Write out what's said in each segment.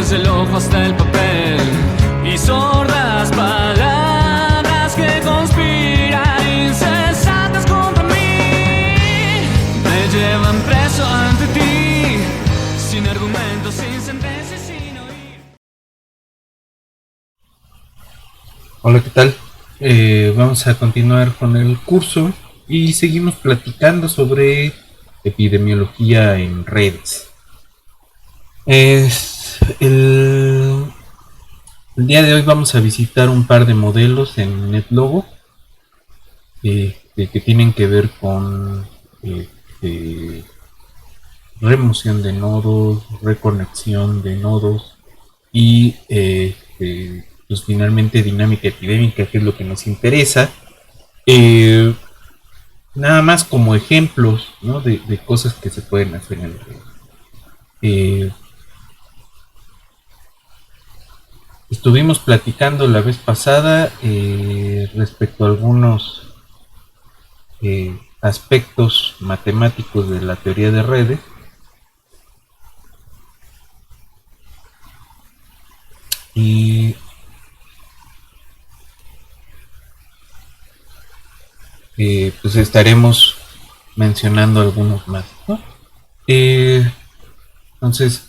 desde el ojo hasta el papel, y sordas palabras que conspiran incesantes contra mí, me llevan preso ante ti, sin argumentos, sin sentencias, sin oír. Hola, ¿qué tal? Vamos a continuar con el curso y seguimos platicando sobre epidemiología en redes. El día de hoy vamos a visitar un par de modelos en NetLogo que tienen que ver con remoción de nodos, reconexión de nodos y pues finalmente dinámica epidémica, que es lo que nos interesa. Nada más como ejemplos, ¿no?, de cosas que se pueden hacer en red. Estuvimos platicando la vez pasada respecto a algunos aspectos matemáticos de la teoría de redes. Y pues estaremos mencionando algunos más, ¿no? Entonces,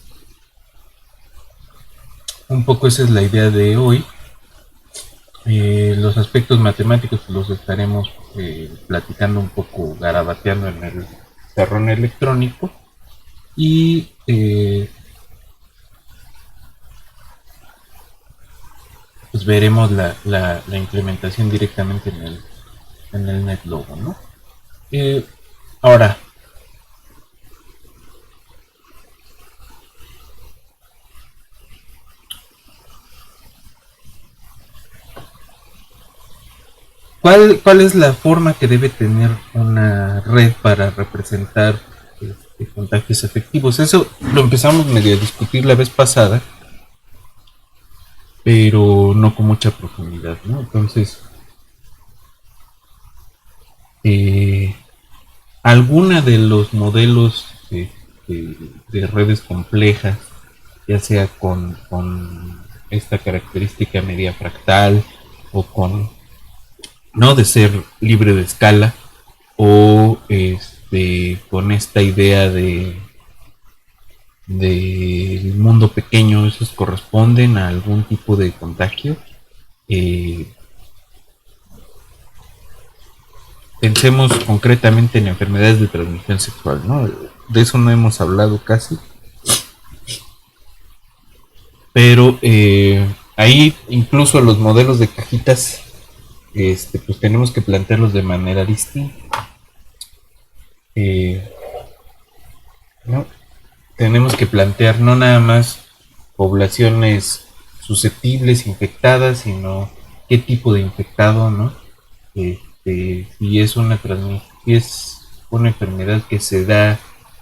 un poco esa es la idea de hoy. Los aspectos matemáticos los estaremos platicando un poco, garabateando en el terreno electrónico, y pues veremos la implementación directamente en el NetLogo, ¿no? Ahora, ¿cuál es la forma que debe tener una red para representar contagios efectivos? Eso lo empezamos medio a discutir la vez pasada, pero no con mucha profundidad, ¿no? Entonces, alguna de los modelos de redes complejas, ya sea con esta característica media fractal, o con no de ser libre de escala, o con esta idea del mundo pequeño, esos corresponden a algún tipo de contagio. Pensemos concretamente en enfermedades de transmisión sexual, ¿no? De eso no hemos hablado casi, pero ahí incluso los modelos de cajitas, pues tenemos que plantearlos de manera distinta. ¿No? Tenemos que plantear no nada más poblaciones susceptibles, infectadas, sino qué tipo de infectado, ¿no? Si es si es una enfermedad que se da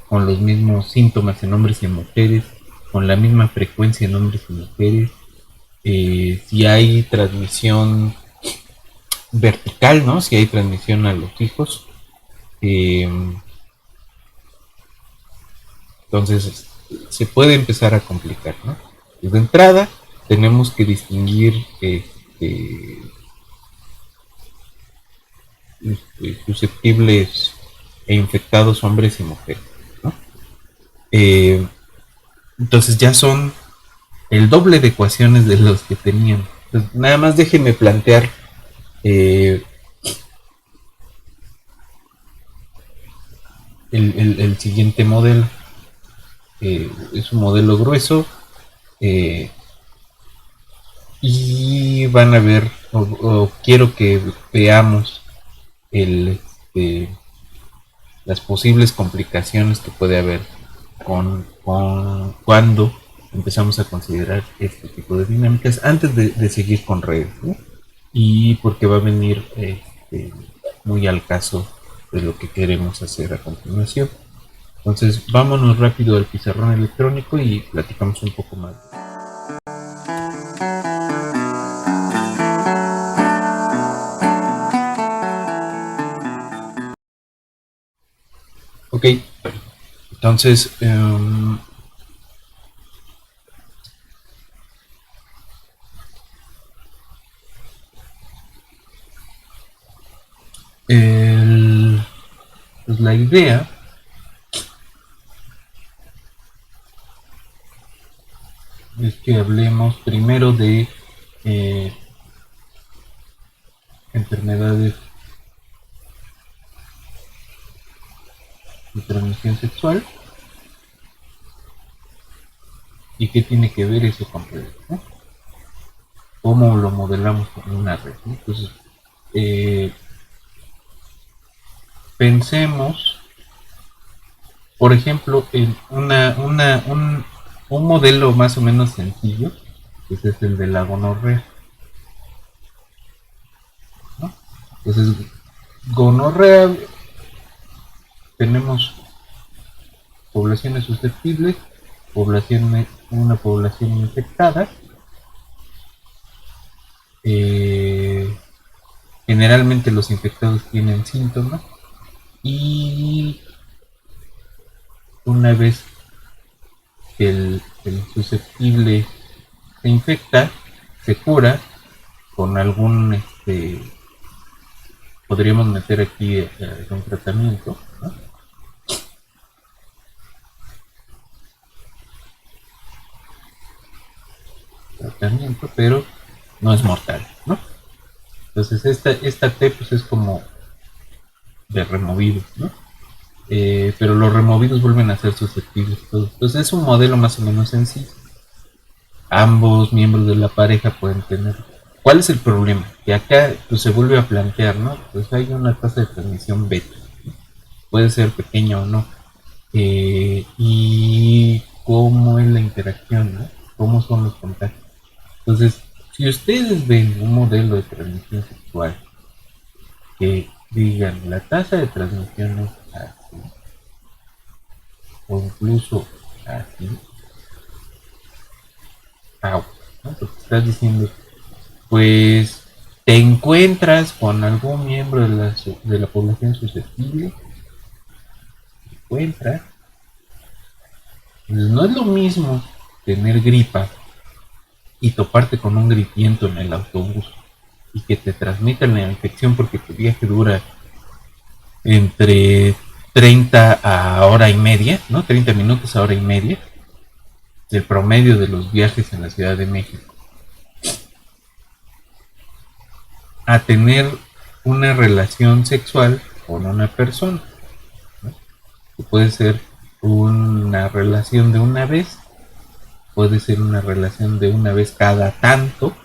con los mismos síntomas en hombres y en mujeres, con la misma frecuencia en hombres y mujeres, si hay transmisión vertical, ¿no? Si hay transmisión a los hijos. Entonces se puede empezar a complicar, ¿no? Y de entrada tenemos que distinguir susceptibles e infectados hombres y mujeres, ¿no? Entonces ya son el doble de ecuaciones de los que tenían. Entonces, nada más déjenme plantear el siguiente modelo. Es un modelo grueso, y van a ver, o quiero que veamos las posibles complicaciones que puede haber cuando empezamos a considerar este tipo de dinámicas antes de seguir con redes, ¿no? Y porque va a venir muy al caso de lo que queremos hacer a continuación. Entonces vámonos rápido al pizarrón electrónico y platicamos un poco más. Ok, entonces Pues la idea es que hablemos primero de eh, enfermedades de transmisión sexual y qué tiene que ver eso con redes, ¿no? Cómo lo modelamos con una red, ¿no? Entonces, pensemos, por ejemplo, en un modelo más o menos sencillo, que es el de la gonorrea, ¿no? Entonces, gonorrea, tenemos poblaciones susceptibles, una población infectada. Generalmente los infectados tienen síntomas y una vez que el susceptible se infecta, se cura con algún, podríamos meter aquí un tratamiento, ¿no? Pero no es mortal, ¿no? Entonces esta T pues es como de removidos, ¿no? Pero los removidos vuelven a ser susceptibles. Entonces es un modelo más o menos sencillo. Ambos miembros de la pareja pueden tener. ¿Cuál es el problema? Que acá pues, se vuelve a plantear, ¿no? Pues hay una tasa de transmisión beta, ¿no? Puede ser pequeña o no. Y cómo es la interacción, ¿no? Cómo son los contactos. Entonces, si ustedes ven un modelo de transmisión sexual que digan la tasa de transmisión es así, o incluso así, ¿no? Porque estás diciendo, pues te encuentras con algún miembro de la población susceptible, te encuentras, pues no es lo mismo tener gripa y toparte con un gripiento en el autobús y que te transmitan la infección porque tu viaje dura entre 30 a hora y media, ¿no? 30 minutos a hora y media, el promedio de los viajes en la Ciudad de México, a tener una relación sexual con una persona, ¿no? Que puede ser una relación de una vez, puede ser una relación de una vez cada tanto,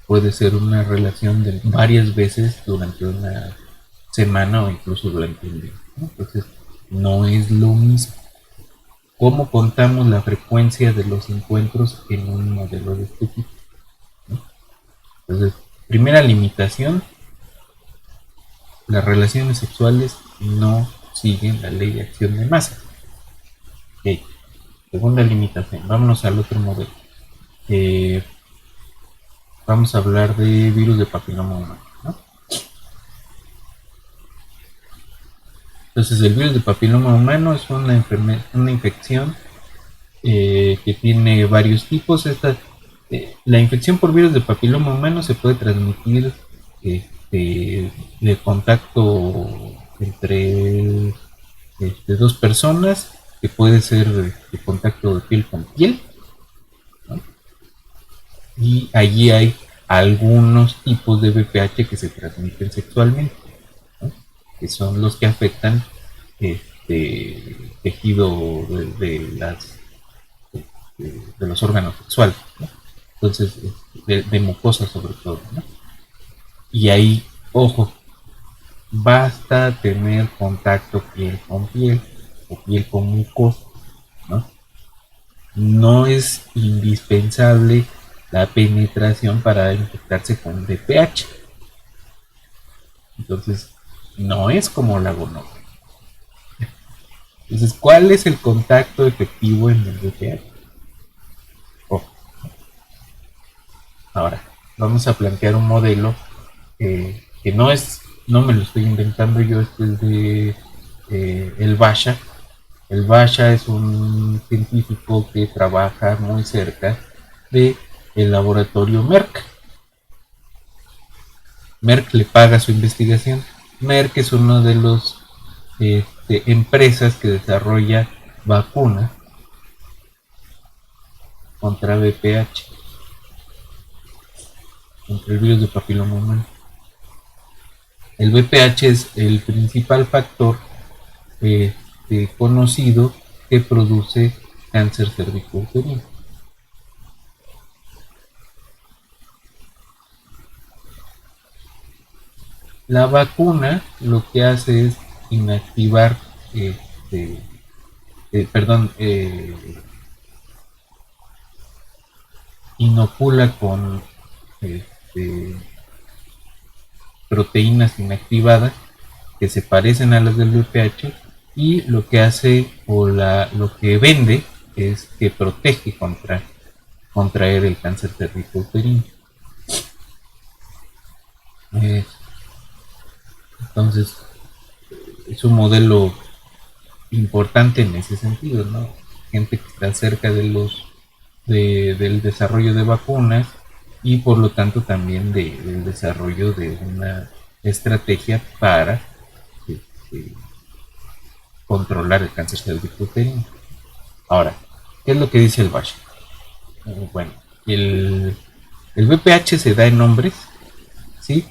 puede ser una relación de varias veces durante una semana o incluso durante un día, ¿no? Entonces no es lo mismo. ¿Cómo contamos la frecuencia de los encuentros en un modelo de este tipo, ¿no? Entonces, primera limitación, las relaciones sexuales no siguen la ley de acción de masa. Okay. Segunda limitación, vámonos al otro modelo. Vamos a hablar de virus de papiloma humano, ¿no? Entonces, el virus de papiloma humano es una infección que tiene varios tipos. La infección por virus de papiloma humano se puede transmitir de contacto entre dos personas, que puede ser de contacto de piel con piel, ¿no? Y allí hay algunos tipos de VPH que se transmiten sexualmente, ¿no? Que son los que afectan tejido de los órganos sexuales, ¿no? Entonces, de mucosa sobre todo, ¿no? Y ahí, ojo, basta tener contacto piel con piel o piel con mucosa, ¿no? No es indispensable la penetración para infectarse con VPH. Entonces, no es como la gonorrea. Entonces, ¿cuál es el contacto efectivo en el VPH? Oh. Ahora, vamos a plantear un modelo que no me lo estoy inventando yo, este es de el Basha. El Basha es un científico que trabaja muy cerca de el laboratorio Merck. Merck le paga su investigación Merck es uno de los empresas que desarrolla vacunas contra VPH, contra el virus de papiloma humano. El VPH es el principal factor conocido que produce cáncer cervicouterino. La vacuna lo que hace es inactivar, este, perdón, inocula con este, proteínas inactivadas que se parecen a las del VPH, y lo que hace lo que vende es que protege contra contraer el cáncer cervicouterino. Entonces es un modelo importante en ese sentido, ¿no? Gente que está cerca del desarrollo de vacunas, y por lo tanto también del desarrollo de una estrategia para este, controlar el cáncer cervicouterino. Ahora, ¿qué es lo que dice el BASH? Bueno, el VPH se da en hombres, ¿sí?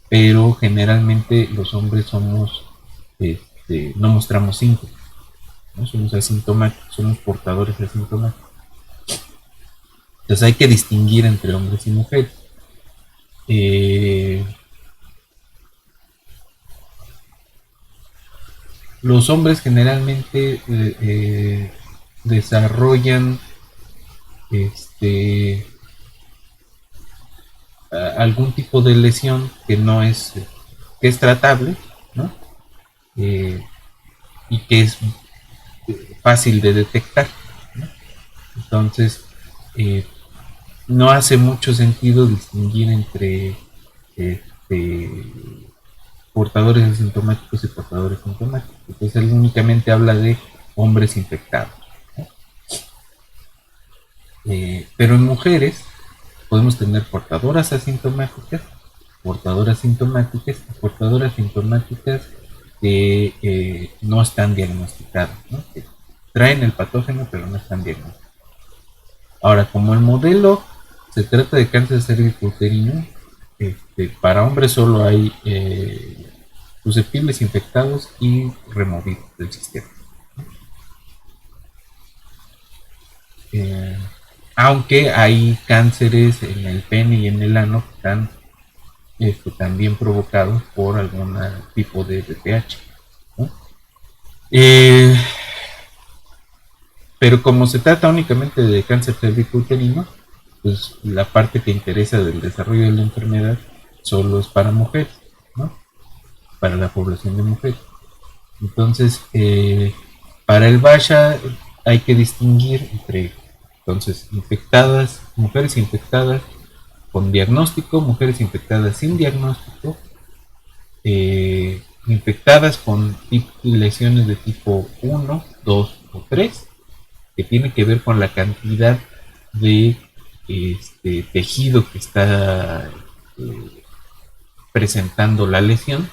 Pero generalmente los hombres no mostramos síntomas, ¿no? Somos asintomáticos, somos portadores asintomáticos. Entonces hay que distinguir entre hombres y mujeres. Los hombres generalmente desarrollan algún tipo de lesión que es tratable, ¿no? Y que es fácil de detectar, ¿no? Entonces no hace mucho sentido distinguir entre portadores asintomáticos y portadores sintomáticos. Entonces él únicamente habla de hombres infectados, ¿no? Pero en mujeres podemos tener portadoras asintomáticas y portadoras sintomáticas que no están diagnosticadas, ¿no? Que traen el patógeno pero no están diagnosticadas. Ahora, como el modelo se trata de cáncer cervicouterino, para hombres solo hay susceptibles, infectados y removidos del sistema. Aunque hay cánceres en el pene y en el ano que están también provocados por algún tipo de VPH, ¿no? Pero como se trata únicamente de cáncer cervicouterino, pues la parte que interesa del desarrollo de la enfermedad solo es para mujeres, ¿no? Para la población de mujeres. Entonces, para el BASHA hay que distinguir entre, entonces, mujeres infectadas con diagnóstico, mujeres infectadas sin diagnóstico, infectadas con lesiones de tipo 1, 2 o 3, que tiene que ver con la cantidad de tejido que está presentando la lesión,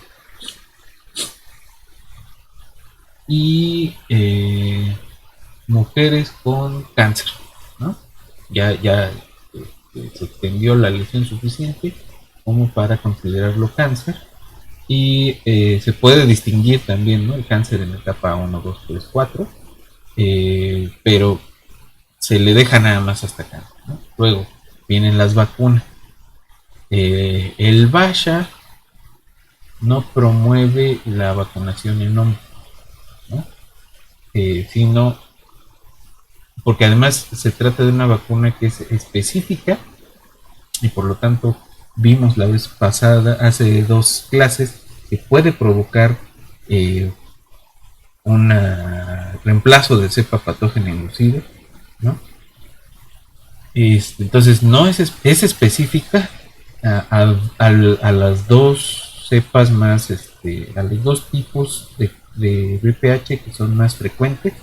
y mujeres con cáncer, ¿no? Ya se extendió la lesión suficiente como para considerarlo cáncer, y se puede distinguir también, ¿no?, el cáncer en etapa 1, 2, 3, 4, pero se le deja nada más hasta acá, ¿no? Luego vienen las vacunas. El BASHA no promueve la vacunación en hombres, ¿no? Sino porque además se trata de una vacuna que es específica, y por lo tanto vimos la vez pasada, hace 2 clases, que puede provocar un reemplazo de cepa patógena inducida, ¿no? Entonces no es específica a las 2 cepas más, a los 2 tipos de VPH que son más frecuentes,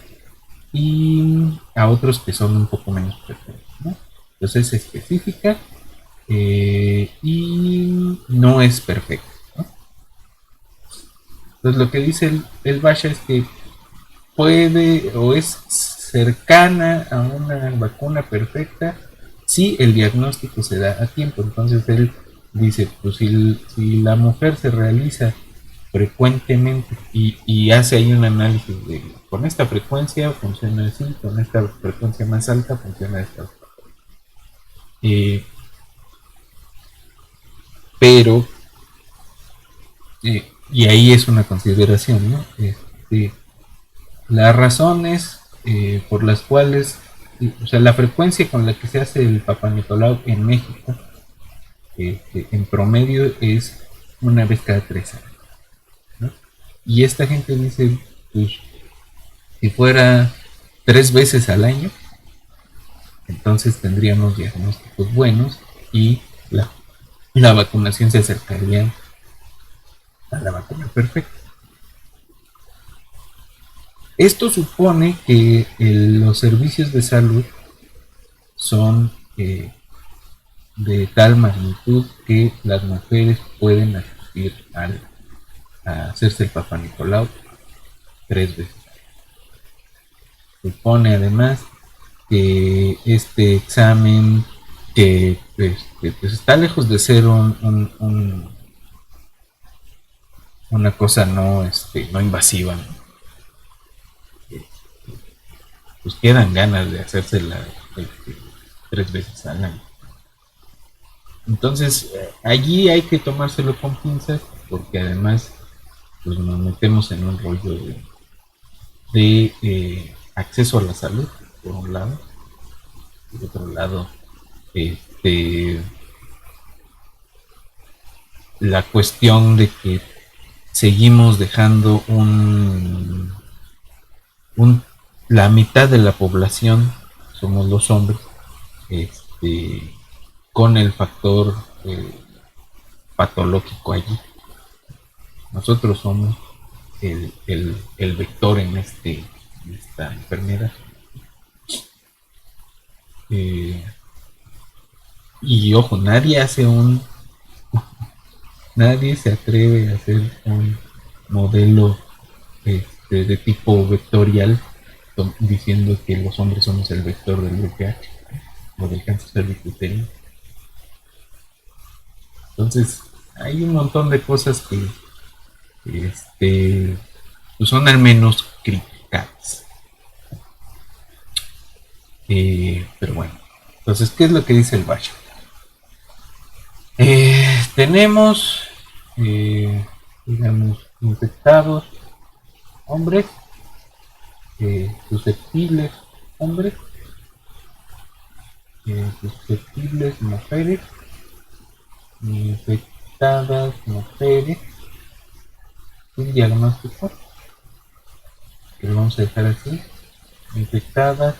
y a otros que son un poco menos frecuentes, ¿no? Entonces es específica y no es perfecta, ¿no? Entonces lo que dice el Basha es que puede o es cercana a una vacuna perfecta si el diagnóstico se da a tiempo. Entonces él dice, pues si la mujer se realiza frecuentemente y hace ahí un análisis de con esta frecuencia funciona así, con esta frecuencia más alta funciona esta. Eh, pero, y ahí es una consideración, ¿no? Las razones por las cuales, o sea, la frecuencia con la que se hace el Papa Nicolau en México, en promedio es una vez cada 3 años, ¿no? Y esta gente dice, pues, si fuera 3 veces al año, entonces tendríamos diagnósticos buenos y la vacunación se acercaría a la vacuna perfecta. Esto supone que los servicios de salud son de tal magnitud que las mujeres pueden asistir a hacerse el Papa Nicolau 3 veces. Supone además que este examen, que pues está lejos de ser una cosa no invasiva, ¿no? Pues quedan ganas de hacérsela 3 veces al año. Entonces, allí hay que tomárselo con pinzas, porque además pues, nos metemos en un rollo de acceso a la salud, por un lado, y por otro lado, este, la cuestión de que seguimos dejando un la mitad de la población, somos los hombres, este, con el factor patológico allí. Nosotros somos el vector en esta enfermedad. Eh, y ojo, nadie se atreve a hacer un modelo de tipo vectorial diciendo que los hombres somos el vector del VPH o del cáncer cervicuterino. Entonces, hay un montón de cosas que pues son al menos criticadas. Pero bueno, entonces, ¿qué es lo que dice el Basha? Tenemos, digamos, infectados hombres, susceptibles hombres, susceptibles mujeres, infectadas mujeres, sin diagnóstico, que lo vamos a dejar así, infectadas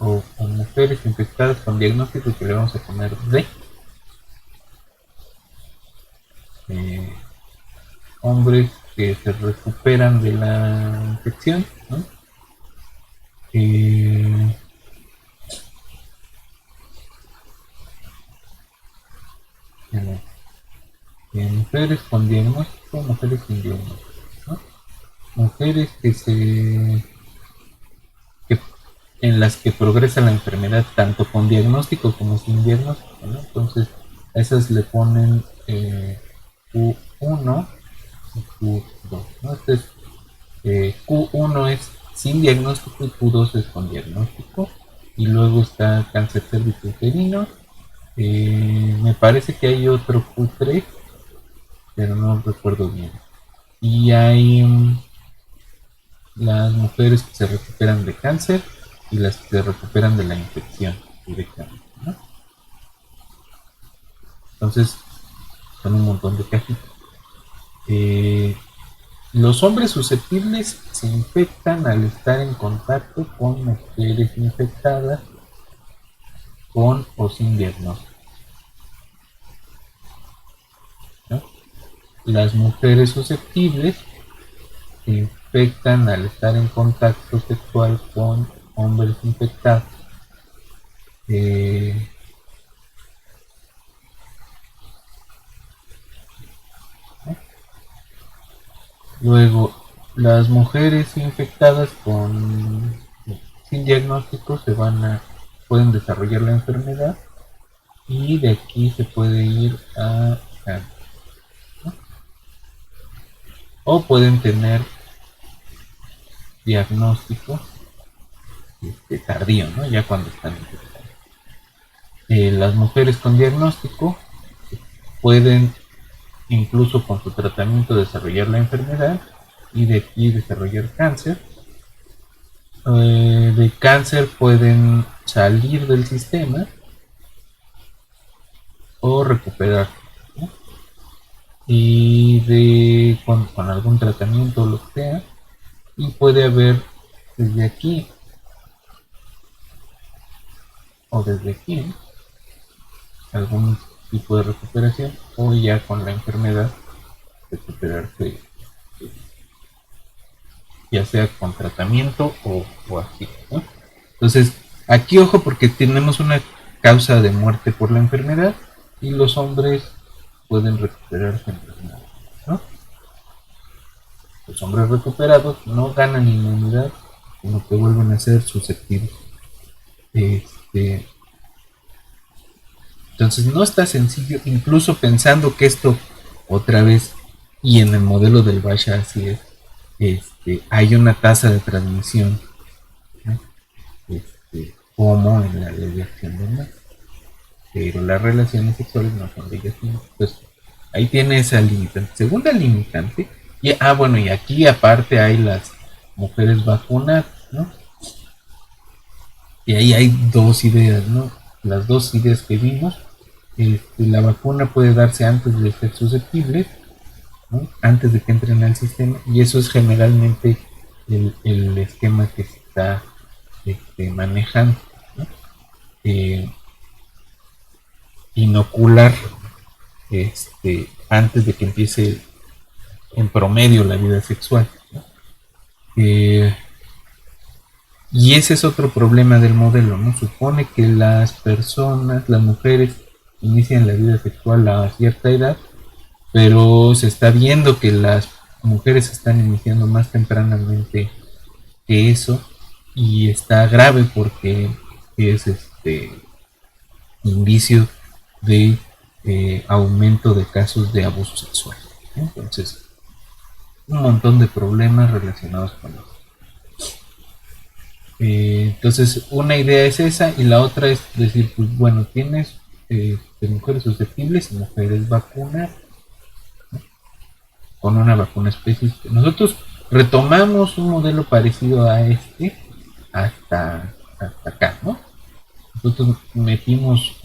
o mujeres infectadas con diagnóstico, que le vamos a poner D, hombres que se recuperan de la infección, ¿no? Mujeres con diagnóstico, mujeres sin diagnóstico, ¿no? Mujeres que en las que progresa la enfermedad tanto con diagnóstico como sin diagnóstico, ¿no? Entonces a esas le ponen Q1 y Q2, ¿no? Entonces Q1 es sin diagnóstico y Q2 es con diagnóstico, y luego está cáncer cervicuterino. Me parece que hay otro Q3, pero no recuerdo bien. Y hay las mujeres que se recuperan de cáncer y las que se recuperan de la infección directamente, ¿no? Entonces, son un montón de cajitas. Los hombres susceptibles se infectan al estar en contacto con mujeres infectadas con o sin diagnóstico, ¿no? Las mujeres susceptibles se infectan al estar en contacto sexual con hombres infectados. Eh, Luego, las mujeres infectadas sin diagnóstico pueden desarrollar la enfermedad y de aquí se puede ir a cáncer, ¿no? O pueden tener diagnóstico tardío, ¿no? Ya cuando están infectadas. Las mujeres con diagnóstico pueden incluso con su tratamiento desarrollar la enfermedad y de aquí desarrollar cáncer. De cáncer pueden salir del sistema o recuperar, ¿no? Y con algún tratamiento o lo que sea, y puede haber desde aquí o desde aquí, ¿no?, algún tipo de recuperación o ya con la enfermedad recuperarse, ya sea con tratamiento o así, ¿no? Entonces, aquí ojo porque tenemos una causa de muerte por la enfermedad y los hombres pueden recuperarse en enfermedad, ¿no? Los hombres recuperados no ganan inmunidad, sino que vuelven a ser susceptibles. Entonces no está sencillo, incluso pensando que esto otra vez, y en el modelo del Basha así es, hay una tasa de transmisión, ¿no?, como en la ley de acción de más, pero las relaciones sexuales no son leyes mías. Pues ahí tiene esa limitante. Segunda limitante, y bueno, y aquí aparte hay las mujeres vacunadas, ¿no? Y ahí hay dos ideas, ¿no? Las dos ideas que vimos. La vacuna puede darse antes de ser susceptible, ¿no?, antes de que entren al sistema, y eso es generalmente el esquema que se está manejando, ¿no? Inocular antes de que empiece en promedio la vida sexual, ¿no? Y ese es otro problema del modelo, ¿no? Supone que las mujeres, inician la vida sexual a cierta edad, pero se está viendo que las mujeres están iniciando más tempranamente que eso, y está grave porque es indicio de aumento de casos de abuso sexual, ¿no? Entonces, un montón de problemas relacionados con eso. Entonces, una idea es esa, y la otra es decir, pues bueno, tienes mujeres susceptibles y mujeres vacunadas, ¿no?, con una vacuna específica. Nosotros retomamos un modelo parecido a hasta acá, ¿no? Nosotros metimos,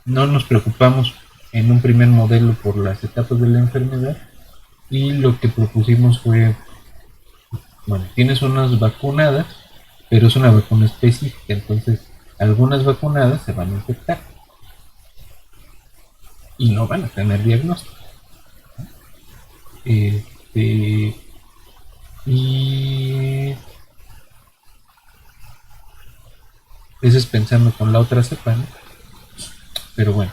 no nos preocupamos en un primer modelo por las etapas de la enfermedad, y lo que propusimos fue, bueno, tienes unas vacunadas, pero es una vacuna específica, entonces algunas vacunadas se van a infectar y no van a tener diagnóstico. Y eso es pensando con la otra cepa, ¿no? Pero bueno,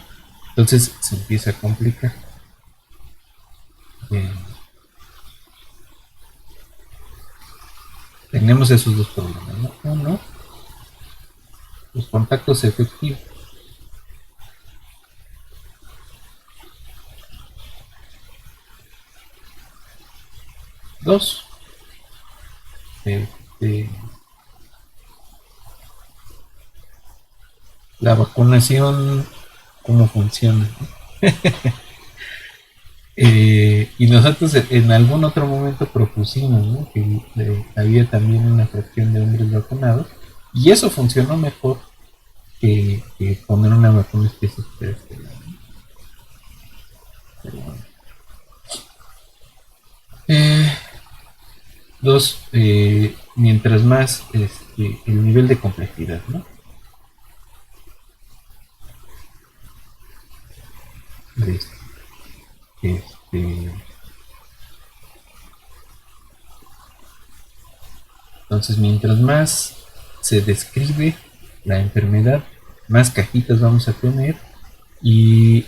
entonces se empieza a complicar. Tenemos esos dos problemas, ¿no? Uno, los contactos efectivos. Dos, la vacunación, cómo funciona, ¿no? Y nosotros en algún otro momento propusimos, ¿no?, que había también una fracción de hombres vacunados, y eso funcionó mejor que poner una vacuna específica de este lado, ¿no? Pero bueno. Dos, mientras más el nivel de complejidad, ¿no? Entonces, mientras más se describe la enfermedad, más cajitas vamos a tener, y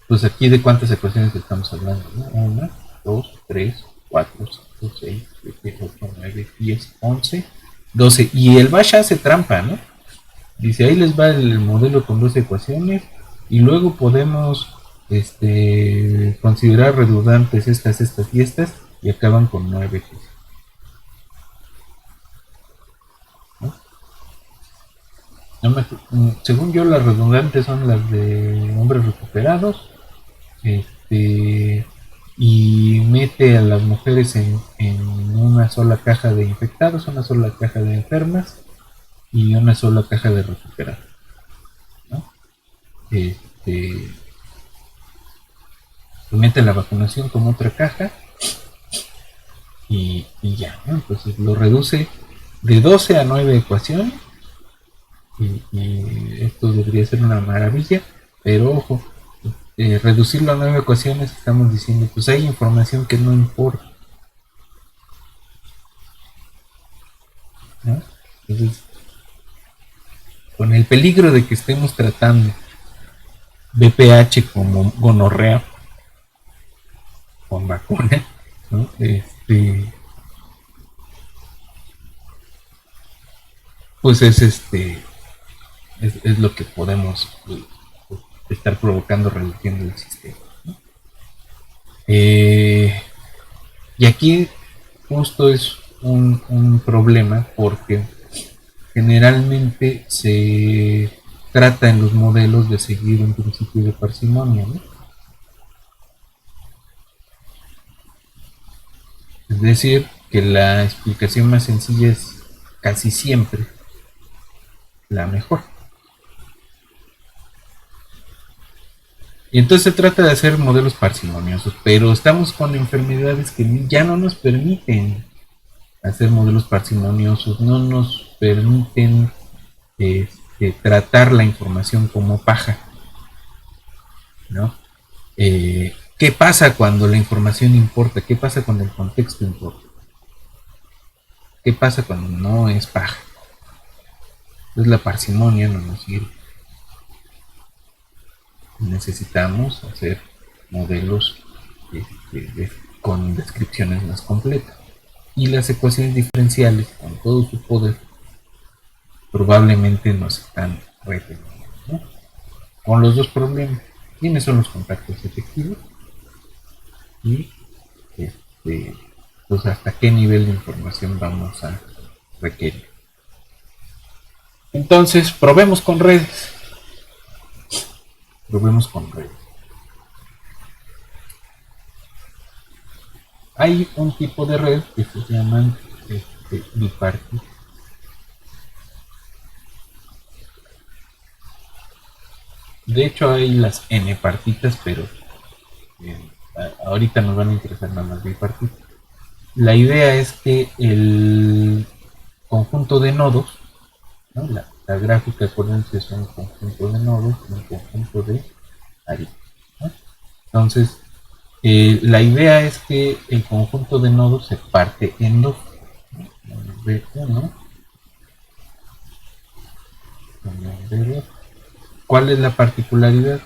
Pues aquí de cuántas ecuaciones estamos hablando, ¿no? 1, 2, 3, 4, 5, 6, 7, 8, 9, 10, 11, 12. Y el Bash hace trampa, ¿no? Dice, ahí les va el modelo con 12 ecuaciones y luego podemos considerar redundantes estas y estas y acaban con 9. ¿No? Según yo, las redundantes son las de hombres recuperados, y mete a las mujeres en una sola caja de infectados, una sola caja de enfermas y una sola caja de recuperados, ¿no? Este, mete la vacunación como otra caja y ya, ¿no? Entonces lo reduce de 12 a 9 ecuaciones y esto debería ser una maravilla, pero ojo, reducirlo a 9 ecuaciones estamos diciendo, pues hay información que no importa, ¿no? Entonces, con el peligro de que estemos tratando BPH como gonorrea con vacuna, ¿no? Pues es lo que podemos estar provocando reduciendo el sistema, ¿no? Y aquí justo es un problema porque generalmente se trata en los modelos de seguir un principio de parsimonia, ¿no? Es decir, que la explicación más sencilla es casi siempre la mejor. Y entonces se trata de hacer modelos parsimoniosos, pero estamos con enfermedades que ya no nos permiten hacer modelos parsimoniosos, no nos permiten tratar la información como paja, ¿no? ¿Qué pasa cuando la información importa? ¿Qué pasa cuando el contexto importa? ¿Qué pasa cuando no es paja? Entonces la parsimonia no nos sirve. Necesitamos hacer modelos con descripciones más completas. Y las ecuaciones diferenciales, con todo su poder, probablemente nos están reteniendo, ¿no? Con los dos problemas. ¿Quiénes son los contactos efectivos? Y pues hasta qué nivel de información vamos a requerir. Entonces, probemos con redes. Probemos con redes. Hay un tipo de red que se llaman bipartitas. De hecho hay las n partitas, pero ahorita nos van a interesar nada más bipartitas. La idea es que el conjunto de nodos, ¿no? La gráfica, acuérdense, es un conjunto de nodos y un conjunto de aristas, ¿no? Entonces, la idea es que el conjunto de nodos se parte en dos. B1, B2. ¿Cuál es la particularidad?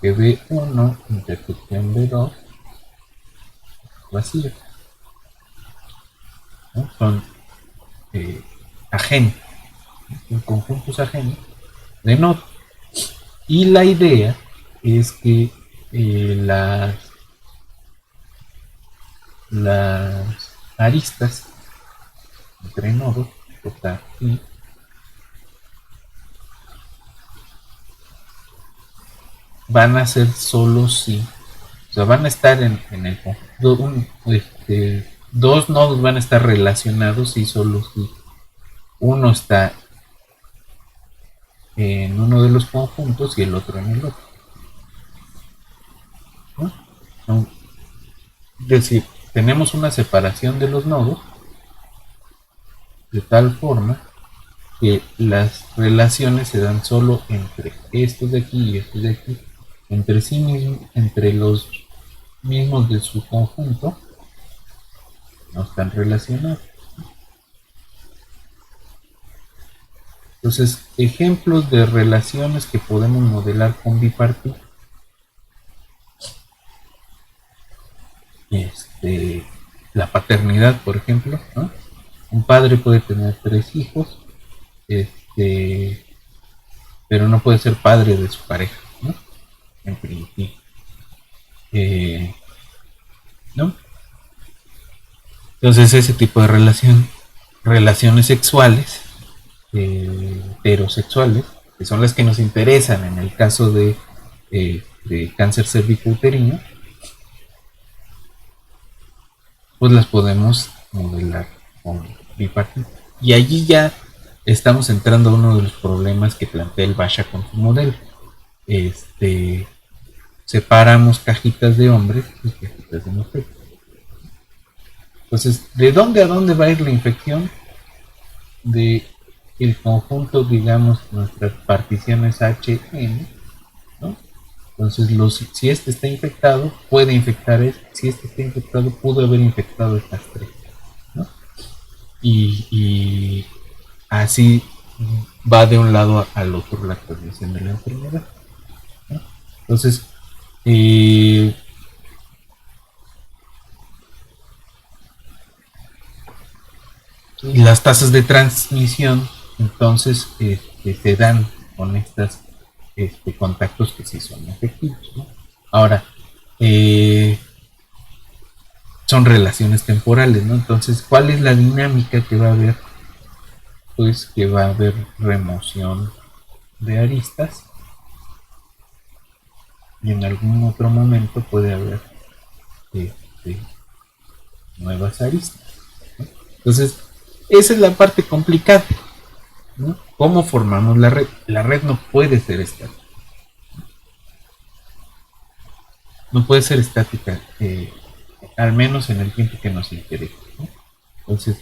Que B1 intersección B2 vacío, ¿no? Son agentes, conjuntos agentes de nodos. Y la idea es que las aristas entre nodos, J y van a ser solo si, o sea, van a estar en el conjunto, dos nodos van a estar relacionados y solo si uno está en uno de los conjuntos y el otro en el otro, ¿no? Es decir, tenemos una separación de los nodos de tal forma que las relaciones se dan solo entre estos de aquí y estos de aquí, entre sí mismos, entre los mismos de su conjunto, no están relacionados. Entonces, ejemplos de relaciones que podemos modelar con bipartita. la paternidad, por ejemplo, ¿no? Un padre puede tener 3 hijos, pero no puede ser padre de su pareja, ¿no? En principio. ¿No? Entonces ese tipo de relaciones sexuales, heterosexuales, que son las que nos interesan en el caso de cáncer cervicouterino, pues las podemos modelar con bipartito. Y allí ya estamos entrando a uno de los problemas que plantea el Basha con su modelo. Separamos cajitas de hombres y cajitas de mujeres. Entonces, ¿de dónde a dónde va a ir la infección? De el conjunto, digamos, nuestras particiones HN, ¿no? Entonces, si este está infectado, puede infectar este. Si este está infectado, pudo haber infectado estas 3, ¿no? Y así va de un lado al otro la transmisión de la enfermedad, ¿no? Entonces, las tasas de transmisión entonces se dan con estos contactos que sí son efectivos, ¿no? Ahora, son relaciones temporales, ¿no? Entonces, ¿cuál es la dinámica que va a haber? Pues que va a haber remoción de aristas y en algún otro momento puede haber nuevas aristas, ¿no? Entonces, esa es la parte complicada, ¿no? ¿Cómo formamos la red? La red no puede ser estática. No puede ser estática, al menos en el tiempo que nos interese, ¿no? Entonces,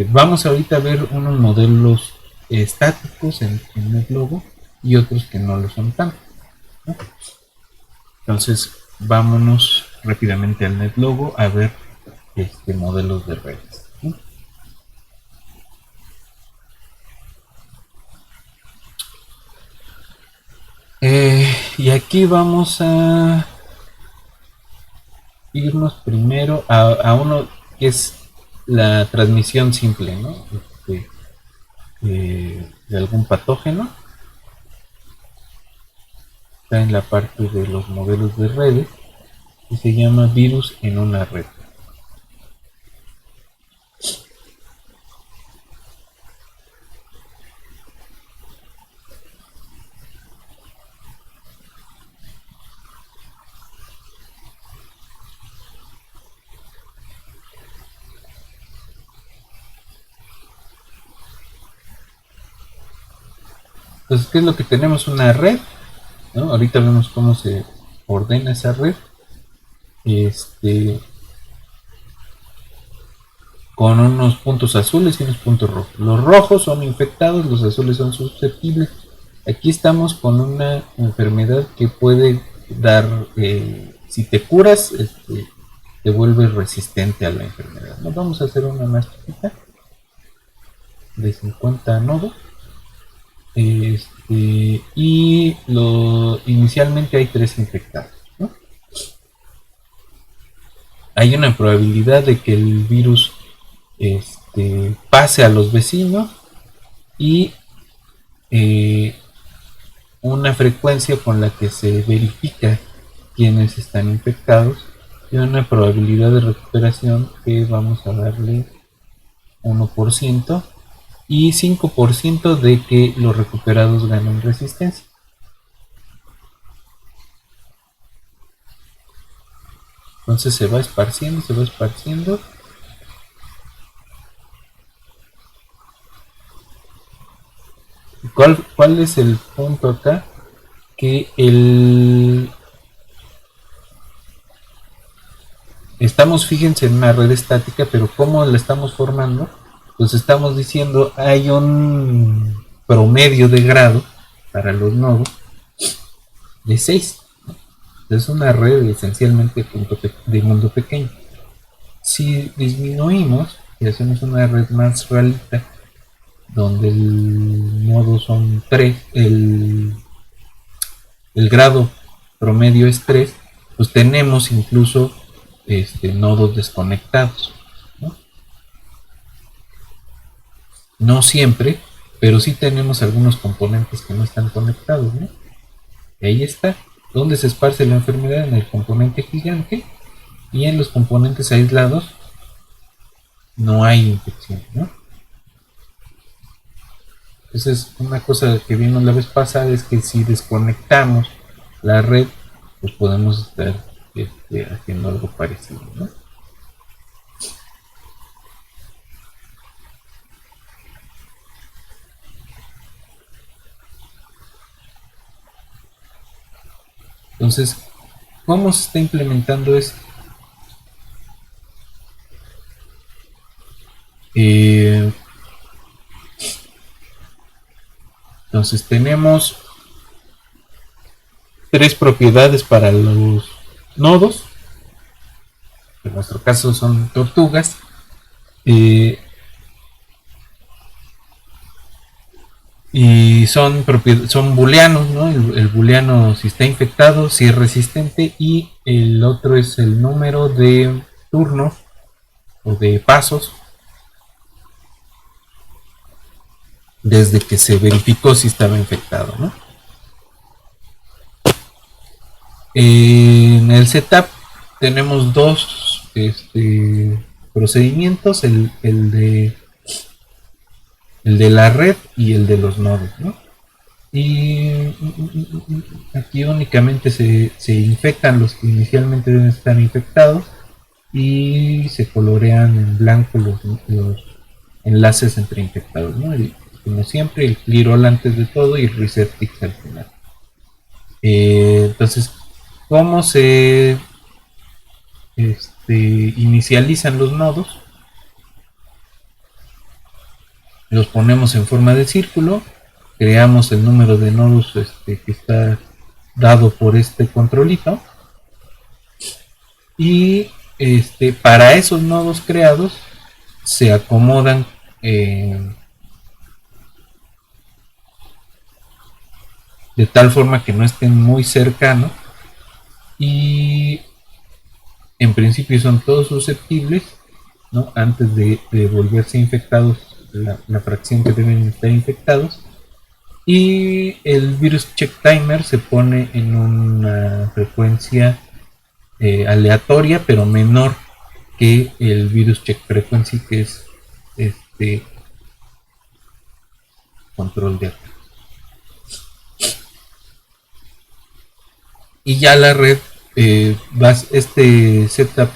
vamos ahorita a ver unos modelos estáticos en NetLogo y otros que no lo son tanto, ¿no? Entonces, vámonos rápidamente al NetLogo a ver modelos de redes, ¿no? Y aquí vamos a irnos primero a uno que es la transmisión simple, ¿no? De algún patógeno. Está en la parte de los modelos de redes y se llama virus en una red. Entonces, ¿qué es lo que tenemos? Una red, ¿no? Ahorita vemos cómo se ordena esa red. Con unos puntos azules y unos puntos rojos. Los rojos son infectados, los azules son susceptibles. Aquí estamos con una enfermedad que puede dar, si te curas, te vuelves resistente a la enfermedad, ¿no? Vamos a hacer una más chiquita, de 50 nodos. Y inicialmente hay 3 infectados, ¿no? Hay una probabilidad de que el virus pase a los vecinos y una frecuencia con la que se verifica quiénes están infectados y una probabilidad de recuperación que vamos a darle 1% y 5% de que los recuperados ganen resistencia. Entonces se va esparciendo, se va esparciendo. ¿Cuál es el punto acá? Que estamos, fíjense, en una red estática, pero ¿cómo la estamos formando? Pues estamos diciendo hay un promedio de grado para los nodos de 6. Es una red esencialmente de mundo pequeño. Si disminuimos y hacemos una red más realita, donde el nodo son 3, el grado promedio es 3, pues tenemos incluso nodos desconectados, ¿no? No siempre, pero sí tenemos algunos componentes que no están conectados, ¿no? Y ahí está, donde se esparce la enfermedad en el componente gigante, y en los componentes aislados no hay infección, ¿no? Entonces, una cosa que vimos la vez pasada es que si desconectamos la red, pues podemos estar haciendo algo parecido, ¿no? Entonces, ¿cómo se está implementando esto? Entonces tenemos tres propiedades para los nodos. En nuestro caso son tortugas. Y son booleanos, ¿no? El booleano si está infectado, si es resistente, y el otro es el número de turnos o de pasos desde que se verificó si estaba infectado, ¿no? En el setup tenemos dos procedimientos, el de la red y el de los nodos, ¿no? Y aquí únicamente se infectan los que inicialmente deben estar infectados y se colorean en blanco los enlaces entre infectados, ¿no? Como siempre, el clear all antes de todo y el reset fix al final. Entonces, ¿cómo se inicializan los nodos? Los ponemos en forma de círculo, creamos el número de nodos que está dado por este controlito, y para esos nodos creados se acomodan de tal forma que no estén muy cercanos, y en principio son todos susceptibles, ¿no? Antes de volverse infectados, la fracción que deben estar infectados, y el virus check timer se pone en una frecuencia aleatoria pero menor que el virus check frequency, que es control de ataque. Y ya la red setup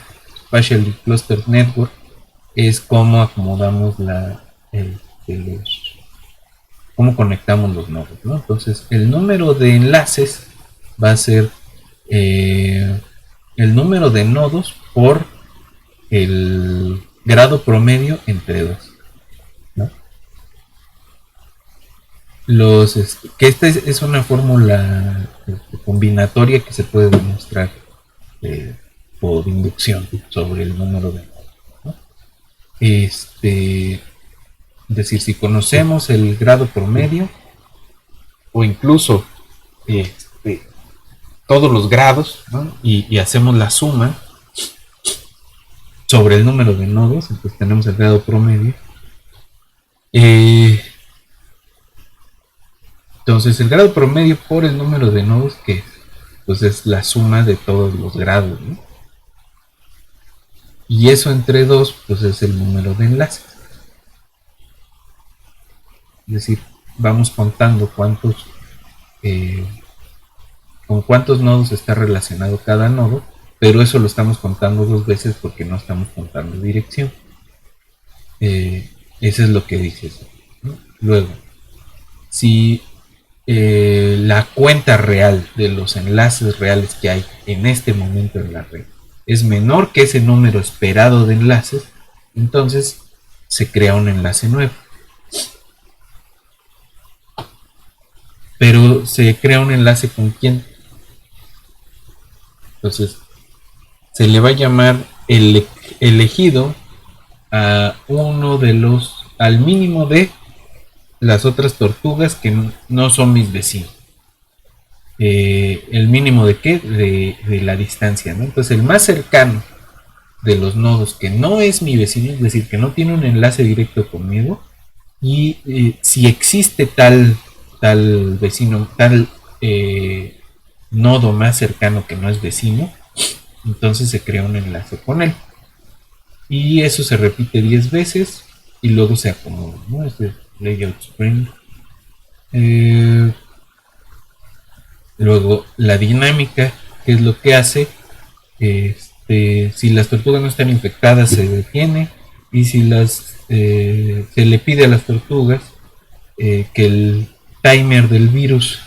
Spatially Clustered Network es cómo acomodamos cómo conectamos los nodos, ¿no? Entonces el número de enlaces va a ser el número de nodos por el grado promedio entre dos, ¿no? Que esta es una fórmula combinatoria que se puede demostrar por inducción sobre el número de nodos, ¿no? Es decir, si conocemos el grado promedio o incluso todos los grados, ¿no? y hacemos la suma sobre el número de nodos, entonces tenemos el grado promedio. Entonces el grado promedio por el número de nodos, que pues es la suma de todos los grados, ¿no? Y eso entre dos, pues es el número de enlaces. Es decir, vamos contando con cuántos nodos está relacionado cada nodo, pero eso lo estamos contando dos veces porque no estamos contando dirección. Eso es lo que dice eso, ¿no? Luego, si la cuenta real de los enlaces reales que hay en este momento en la red es menor que ese número esperado de enlaces, entonces se crea un enlace nuevo. Pero se crea un enlace con quién. Entonces se le va a llamar elegido a uno de al mínimo de las otras tortugas que no son mis vecinos. ¿El mínimo de qué? De la distancia, ¿no? Entonces el más cercano de los nodos que no es mi vecino, es decir, que no tiene un enlace directo conmigo, y si existe tal vecino, tal nodo más cercano que no es vecino, entonces se crea un enlace con él. Y eso se repite 10 veces y luego se acomoda, ¿no? Este es layout spring. Luego la dinámica, que es lo que hace. Si las tortugas no están infectadas, se detiene. Y si se le pide a las tortugas que el timer del virus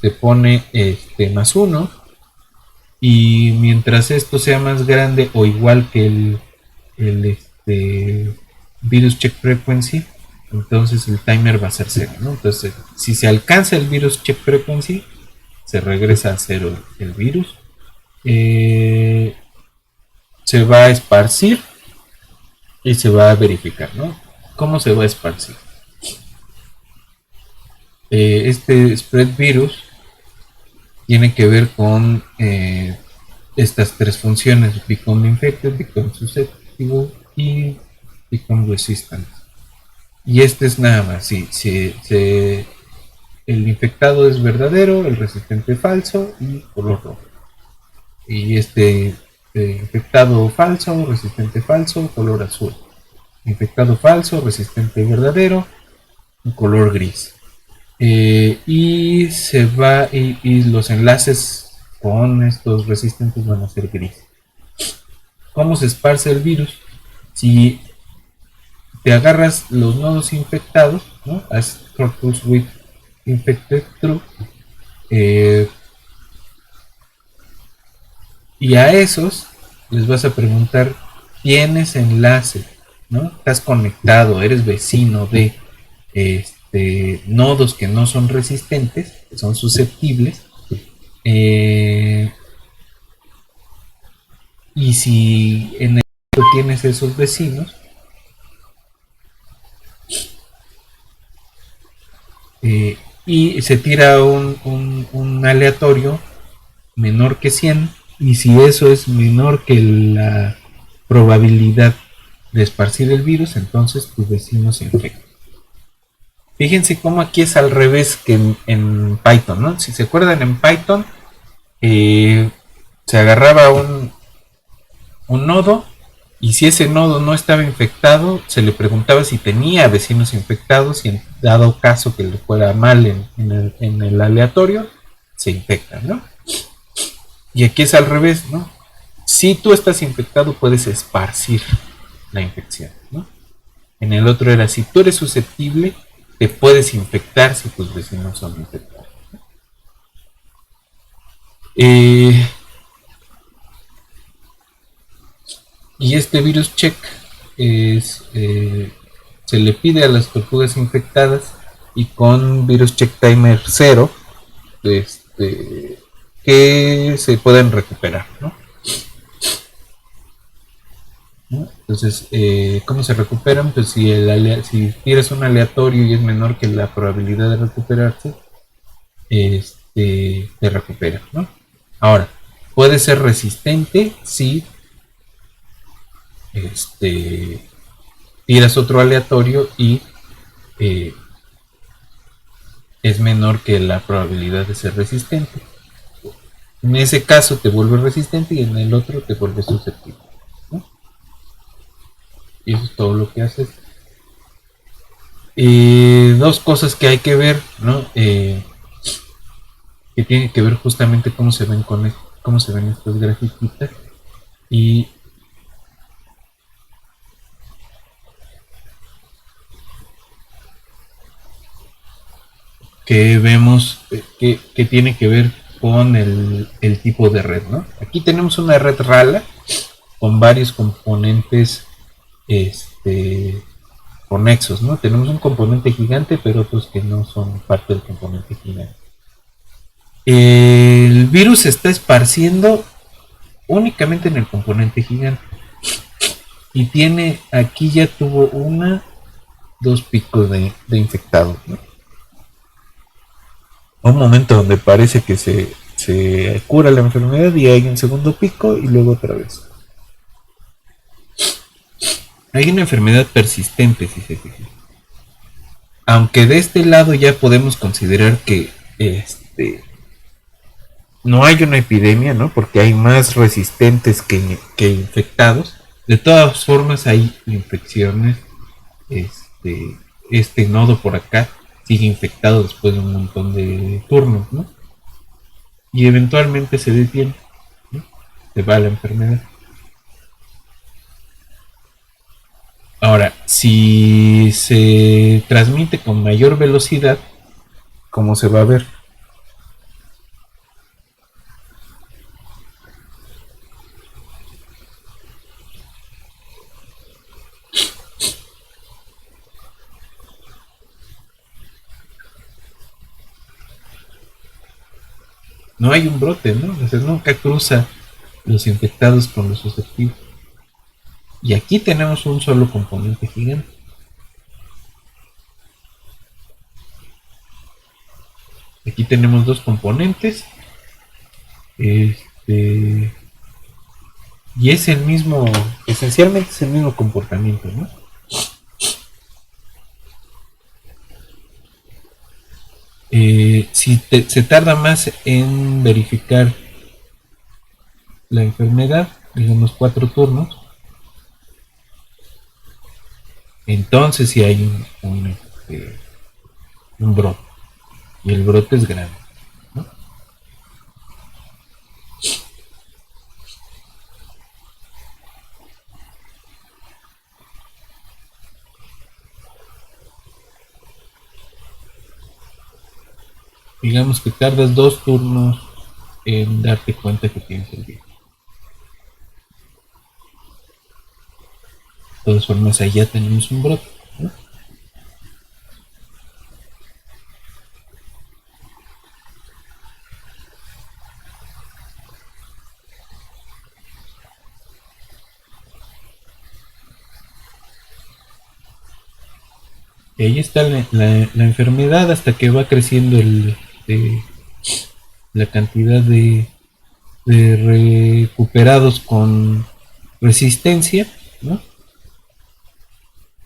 se pone +1, y mientras esto sea más grande o igual que el virus check frequency, entonces el timer va a ser 0, ¿no? Entonces, si se alcanza el virus check frequency, se regresa a 0 el virus. Se va a esparcir y se va a verificar, ¿no? ¿Cómo se va a esparcir? Este spread virus tiene que ver con estas tres funciones: become infected, become susceptible y become resistant. Y este es nada más, si el infectado es verdadero, el resistente falso y color rojo. Y infectado falso, resistente falso, color azul. Infectado falso, resistente verdadero, color gris. Y se va, y los enlaces con estos resistentes van a ser gris. ¿Cómo se esparce el virus? Si te agarras los nodos infectados, ¿no? As turtles with infected true, y a esos les vas a preguntar: ¿tienes enlace? ¿No? ¿Estás conectado? ¿Eres vecino de nodos que no son resistentes, que son susceptibles? Y si en el tienes esos vecinos, y se tira un aleatorio menor que 100, y si eso es menor que la probabilidad de esparcir el virus, entonces tu vecino se infecta. Fíjense cómo aquí es al revés que en Python, ¿no? Si se acuerdan, en Python se agarraba un nodo, y si ese nodo no estaba infectado, se le preguntaba si tenía vecinos infectados, y en dado caso que le fuera mal en el aleatorio, se infecta, ¿no? Y aquí es al revés, ¿no? Si tú estás infectado, puedes esparcir la infección, ¿no? En el otro era: si tú eres susceptible, te puedes infectar si tus vecinos son infectados. Y este virus check se le pide a las tortugas infectadas, y con virus check timer 0, que se pueden recuperar, ¿no? Entonces, ¿cómo se recuperan? Pues si tiras un aleatorio y es menor que la probabilidad de recuperarse, te recupera, ¿no? Ahora, puede ser resistente si tiras otro aleatorio y es menor que la probabilidad de ser resistente. En ese caso te vuelve resistente, y en el otro te vuelve susceptible, ¿no? Y eso es todo lo que haces. Dos cosas que hay que ver, ¿no? Que tienen que ver justamente cómo se ven estas grafiquitas. Y que vemos que tiene que ver con el tipo de red, ¿no? Aquí tenemos una red Rala con varios componentes conexos, ¿no? Tenemos un componente gigante, pero otros que no son parte del componente gigante. El virus se está esparciendo únicamente en el componente gigante, y aquí ya tuvo 2 picos de infectados, ¿no? Un momento donde parece que se cura la enfermedad, y hay un segundo pico, y luego otra vez. Hay una enfermedad persistente, si se fijan. Aunque de este lado ya podemos considerar que no hay una epidemia, ¿no? Porque hay más resistentes que infectados. De todas formas hay infecciones. Este nodo por acá sigue infectado después de un montón de turnos, ¿no? Y eventualmente se detiene, ¿no? Se va la enfermedad. Ahora, si se transmite con mayor velocidad, ¿cómo se va a ver? No hay un brote, ¿no? O sea, nunca cruza los infectados con los susceptibles. Y aquí tenemos un solo componente gigante. Aquí tenemos dos componentes. Este. Y es el mismo. Esencialmente es el mismo comportamiento, ¿no? Si se tarda más en verificar la enfermedad, digamos 4 turnos, entonces sí hay un brote. Y el brote es grande, ¿no? Digamos que tardas 2 turnos en darte cuenta que tienes el virus. De todas formas, ahí ya tenemos un brote, ¿no? Y ahí está la enfermedad hasta que va creciendo la cantidad de recuperados con resistencia, ¿no?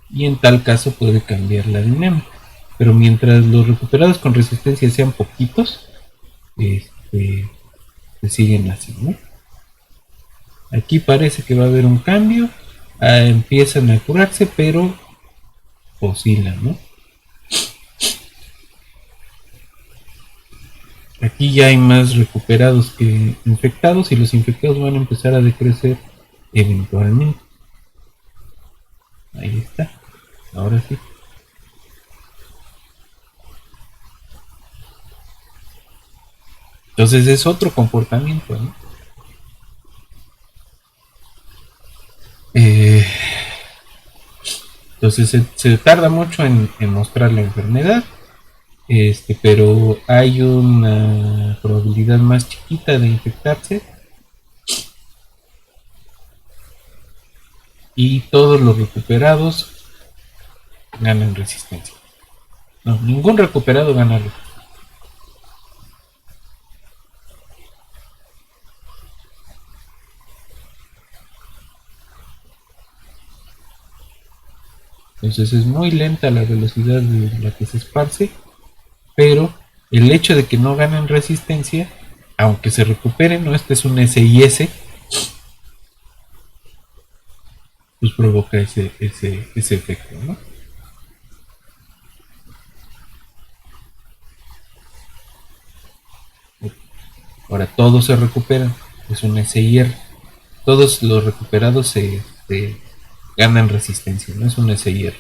Y en tal caso puede cambiar la dinámica. Pero mientras los recuperados con resistencia sean poquitos, se siguen así, ¿no? Aquí parece que va a haber un cambio, empiezan a curarse, pero oscilan, ¿no? Aquí ya hay más recuperados que infectados y los infectados van a empezar a decrecer eventualmente. Ahí está. Ahora sí. Entonces es otro comportamiento, ¿no? Entonces se tarda mucho en mostrar la enfermedad, pero hay una probabilidad más chiquita de infectarse y todos los recuperados ganan resistencia. No, ningún recuperado gana resistencia. Entonces es muy lenta la velocidad de la que se esparce, pero el hecho de que no ganen resistencia, aunque se recuperen, ¿no? Este es un SIS, pues provoca ese efecto, ¿no? Ahora todos se recuperan, es un SIR. Todos los recuperados se ganan resistencia, no es un SIR.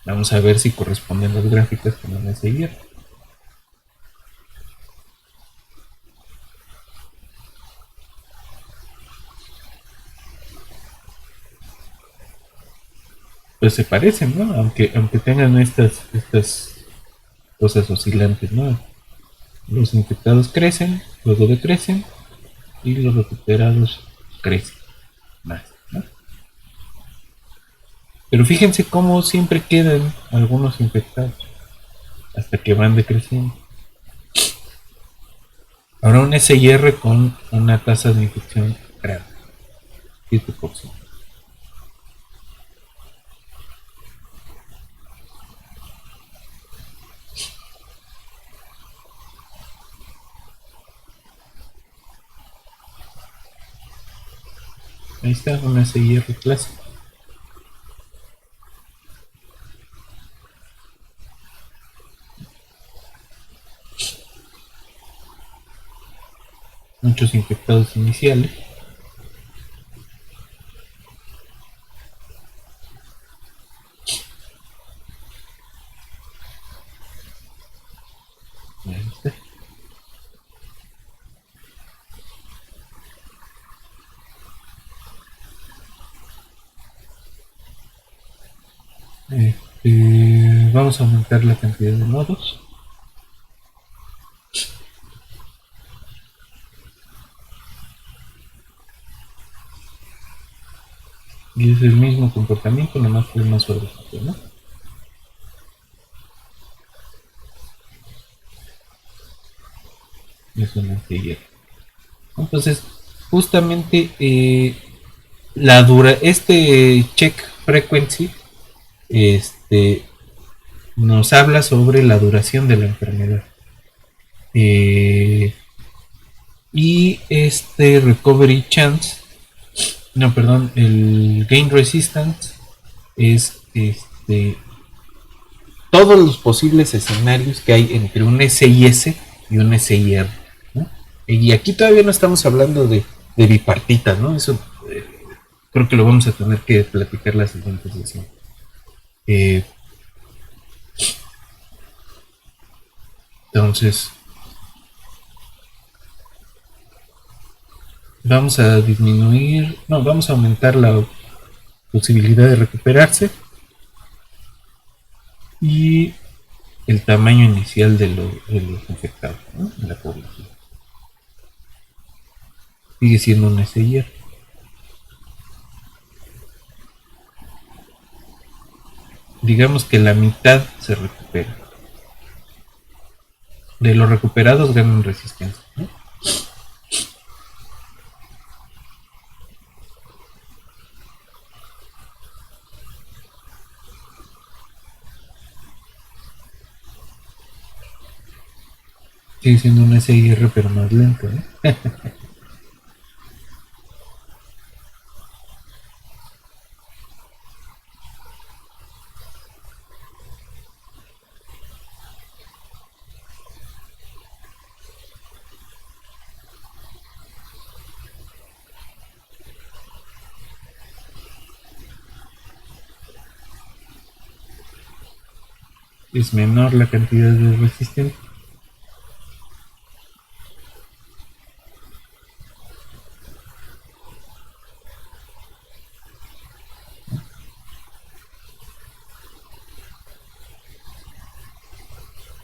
Vamos a ver si corresponden las gráficas con un SIR. Pues se parecen, ¿no? Aunque tengan estas cosas oscilantes, ¿no? Los infectados crecen, luego decrecen y los recuperados crecen más, ¿no? Pero fíjense cómo siempre quedan algunos infectados hasta que van decreciendo. Ahora un SIR con una tasa de infección grave, 7%. Ahí está, una SIR clásica. Muchos infectados iniciales. Ahí está. Vamos a aumentar la cantidad de nodos. Y es el mismo comportamiento, nomás que más suavecito, ¿no? Es una SIR. Entonces, justamente este check frequency nos habla sobre la duración de la enfermedad. Y este recovery chance, no, perdón, el gain resistance es todos los posibles escenarios que hay entre un SIS y un SIR, ¿no? Y aquí todavía no estamos hablando de bipartitas, ¿no? Eso creo que lo vamos a tener que platicar la siguiente sesión. Entonces, vamos a disminuir, no, vamos a aumentar la posibilidad de recuperarse y el tamaño inicial de los infectados, ¿no? En la población. Sigue siendo un SIR. Digamos que la mitad se recupera. De los recuperados ganan resistencia, ¿no? Sigue siendo un SIR pero más lento, ¿no? Es menor la cantidad de resistentes.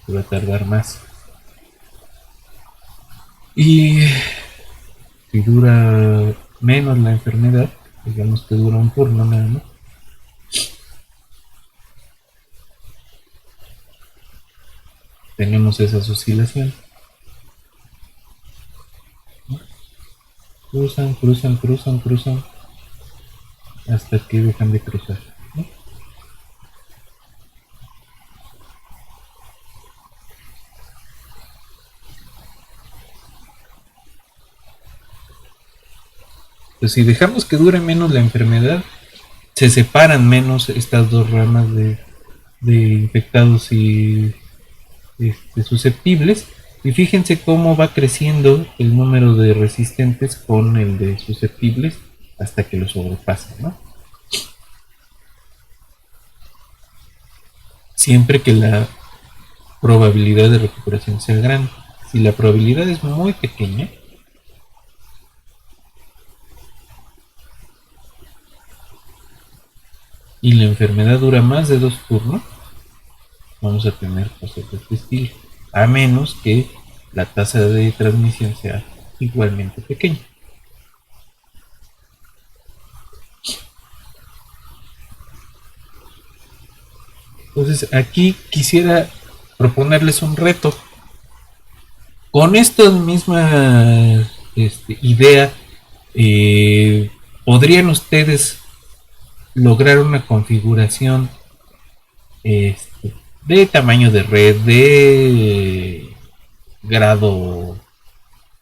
Va a tardar más. Y si dura menos la enfermedad, digamos que dura un turno nada más, tenemos esas oscilaciones. Cruzan, cruzan, cruzan, cruzan, hasta que dejan de cruzar, ¿no? Pues si dejamos que dure menos la enfermedad, se separan menos estas dos ramas de infectados y susceptibles. Y fíjense cómo va creciendo el número de resistentes con el de susceptibles hasta que lo sobrepasa, ¿no? Siempre que la probabilidad de recuperación sea grande. Si la probabilidad es muy pequeña, y la enfermedad dura más de 2 turnos, vamos a tener cosas de este estilo, a menos que la tasa de transmisión sea igualmente pequeña. Entonces aquí quisiera proponerles un reto. Con esta misma idea, podrían ustedes lograr una configuración de tamaño de red, de grado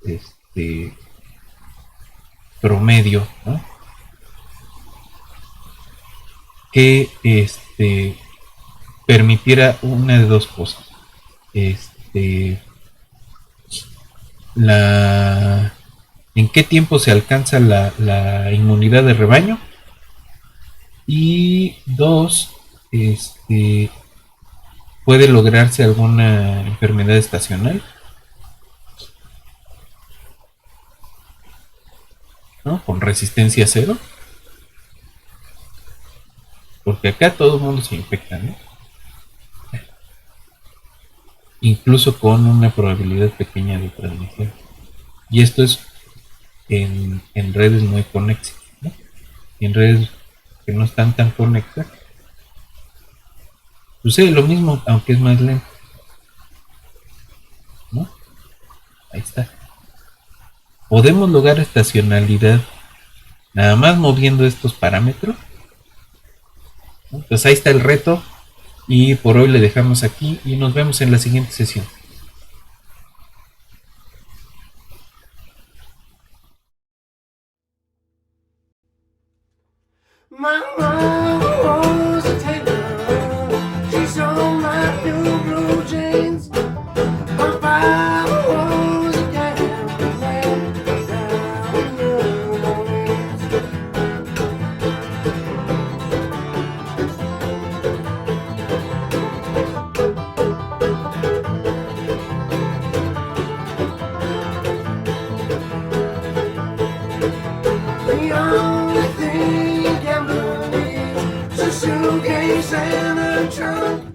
este, promedio, ¿no? Que permitiera una de dos cosas. La en qué tiempo se alcanza la inmunidad de rebaño, y dos, puede lograrse alguna enfermedad estacional, ¿no? Con resistencia cero, porque acá todo el mundo se infecta, ¿no? Incluso con una probabilidad pequeña de transmisión. Y esto es en redes muy conexas, ¿no? Y en redes que no están tan conectadas, sucede lo mismo, aunque es más lento, ¿no? Ahí está. Podemos lograr estacionalidad nada más moviendo estos parámetros, ¿no? Pues ahí está el reto, y por hoy le dejamos aquí y nos vemos en la siguiente sesión. My mom was a tailor. She sewed my new blue jeans. My father was a gambler down in New Orleans. The only thing a gambler needs is a suitcase and a trunk.